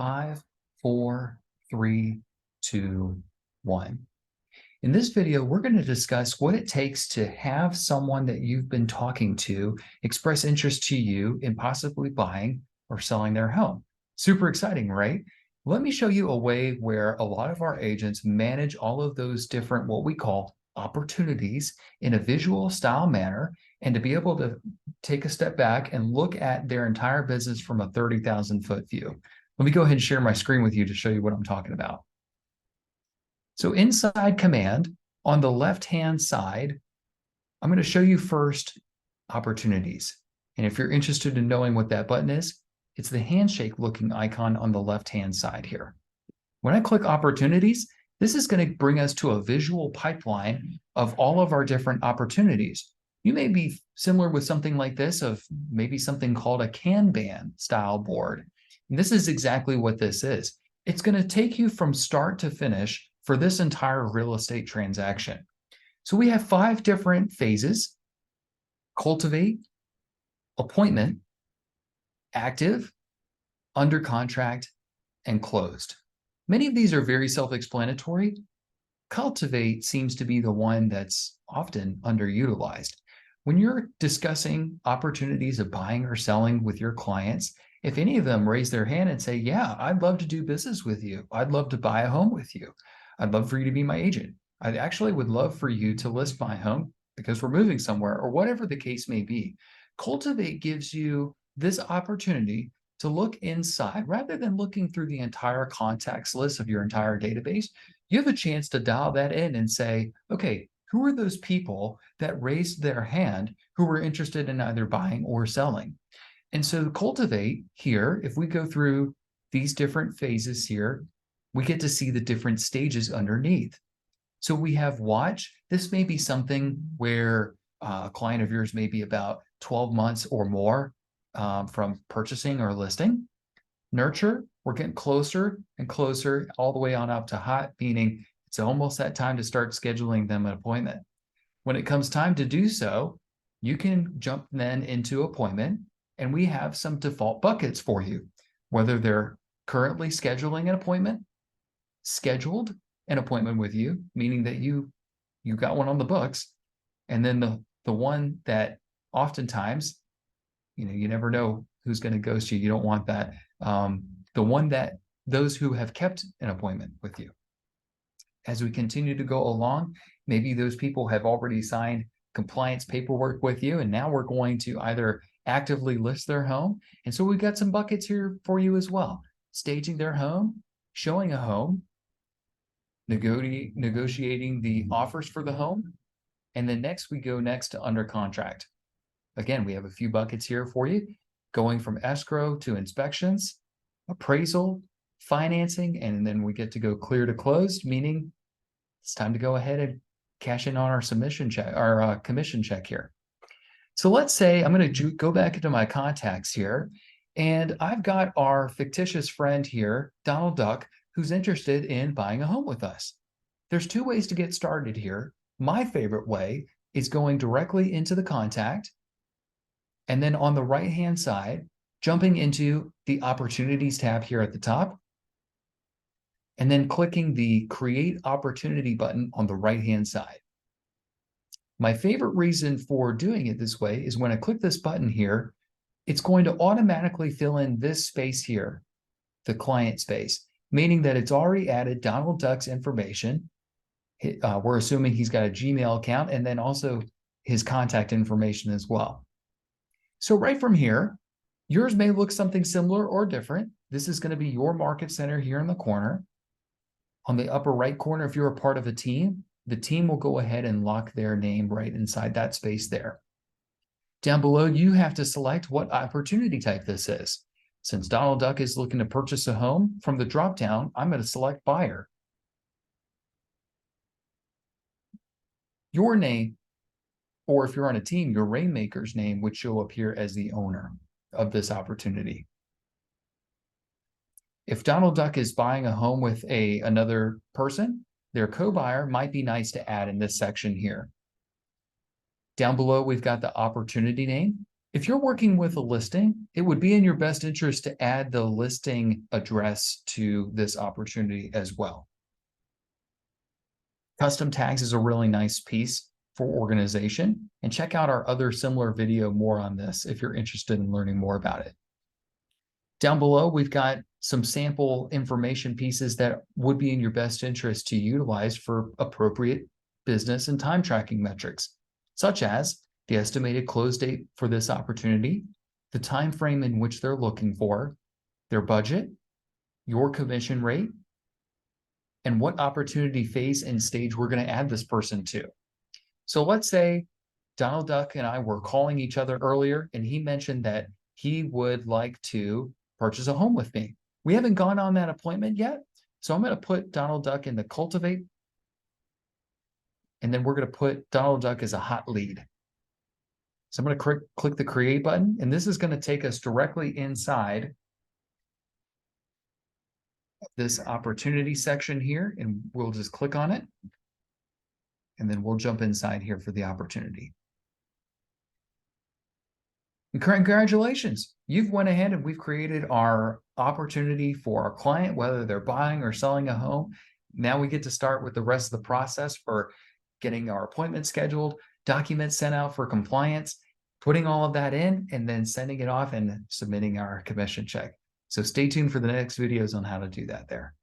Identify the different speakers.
Speaker 1: 5, 4, 3, 2, 1. In this video, we're going to discuss what it takes to have someone that you've been talking to express interest to you in possibly buying or selling their home. Super exciting, right? Let me show you a way where a lot of our agents manage all of those different, what we call opportunities in a visual style manner, and to be able to take a step back and look at their entire business from a 30,000 foot view. Let me go ahead and share my screen with you to show you what I'm talking about. So inside Command, on the left-hand side, I'm going to show you first opportunities. And if you're interested in knowing what that button is, it's the handshake looking icon on the left-hand side here. When I click opportunities, this is going to bring us to a visual pipeline of all of our different opportunities. You may be similar with something like this, of maybe something called a Kanban style board. And this is exactly what this is. It's going to take you from start to finish for this entire real estate transaction. So we have 5 different phases: cultivate, appointment, active, under contract, and closed. Many of these are very self-explanatory. Cultivate seems to be the one that's often underutilized. When you're discussing opportunities of buying or selling with your clients, if any of them raise their hand and say, yeah, I'd love to do business with you. I'd love to buy a home with you. I'd love for you to be my agent. I actually would love for you to list my home because we're moving somewhere, or whatever the case may be. Cultivate gives you this opportunity to look inside rather than looking through the entire contacts list of your entire database. You have a chance to dial that in and say, okay, who are those people that raised their hand who were interested in either buying or selling? And so cultivate here, if we go through these different phases here, we get to see the different stages underneath. So we have watch. This may be something where a client of yours may be about 12 months or more from purchasing or listing. Nurture, we're getting closer and closer all the way on up to hot, meaning it's almost that time to start scheduling them an appointment. When it comes time to do so, you can jump then into appointment, and we have some default buckets for you, whether they're currently scheduling an appointment, scheduled an appointment with you, meaning that you got one on the books, and then the one that oftentimes, you never know who's going to ghost you. You don't want that. The one that those who have kept an appointment with you. As we continue to go along, maybe those people have already signed compliance paperwork with you, and now we're going to either actively list their home. And so we've got some buckets here for you as well. Staging their home, showing a home, negotiating the offers for the home, and then next we go to under contract. Again, we have a few buckets here for you, going from escrow to inspections, appraisal, financing, and then we get to go clear to closed, meaning it's time to go ahead and cash in on our submission check, our commission check here. So let's say I'm going to go back into my contacts here, and I've got our fictitious friend here, Donald Duck, who's interested in buying a home with us. There's 2 ways to get started here. My favorite way is going directly into the contact, and then on the right-hand side, jumping into the Opportunities tab here at the top, and then clicking the Create Opportunity button on the right-hand side. My favorite reason for doing it this way is when I click this button here, it's going to automatically fill in this space here, the client space, meaning that it's already added Donald Duck's information. We're assuming he's got a Gmail account, and then also his contact information as well. So right from here, yours may look something similar or different. This is going to be your market center here in the corner. On the upper right corner, if you're a part of a team, the team will go ahead and lock their name right inside that space there. Down below, you have to select what opportunity type this is. Since Donald Duck is looking to purchase a home, from the drop-down, I'm going to select buyer. Your name, or if you're on a team, your rainmaker's name would show up here as the owner of this opportunity. If Donald Duck is buying a home with another person, their co-buyer might be nice to add in this section here. Down below, we've got the opportunity name. If you're working with a listing, it would be in your best interest to add the listing address to this opportunity as well. Custom tags is a really nice piece for organization, and check out our other similar video more on this if you're interested in learning more about it. Down below, we've got some sample information pieces that would be in your best interest to utilize for appropriate business and time tracking metrics, such as the estimated close date for this opportunity, the time frame in which they're looking for, their budget, your commission rate, and what opportunity phase and stage we're going to add this person to. So let's say Donald Duck and I were calling each other earlier, and he mentioned that he would like to purchase a home with me. We haven't gone on that appointment yet, so I'm going to put Donald Duck in the cultivate, and then we're going to put Donald Duck as a hot lead. So I'm going to click the create button, and this is going to take us directly inside this opportunity section here, and we'll just click on it, and then we'll jump inside here for the opportunity. And congratulations, you've went ahead and we've created our opportunity for our client, whether they're buying or selling a home. Now we get to start with the rest of the process for getting our appointment scheduled, documents sent out for compliance, putting all of that in, and then sending it off and submitting our commission check. So stay tuned for the next videos on how to do that there.